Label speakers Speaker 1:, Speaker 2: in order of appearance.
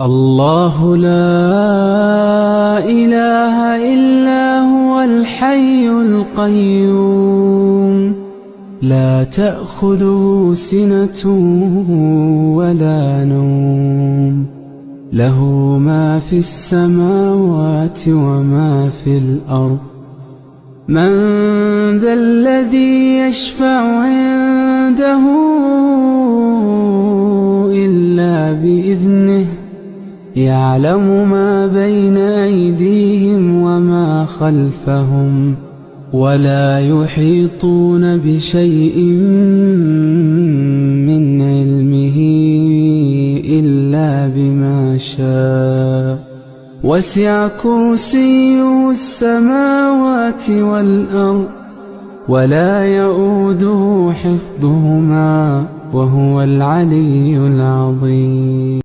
Speaker 1: الله لا إله إلا هو الحي القيوم لا تأخذه سنة ولا نوم له ما في السماوات وما في الأرض من ذا الذي يشفع عنده إلا بإذنه يعلم ما بين أيديهم وما خلفهم ولا يحيطون بشيء من علمه إلا بما شاء وسع كرسيه السماوات والأرض ولا يؤوده حفظهما وهو العلي العظيم.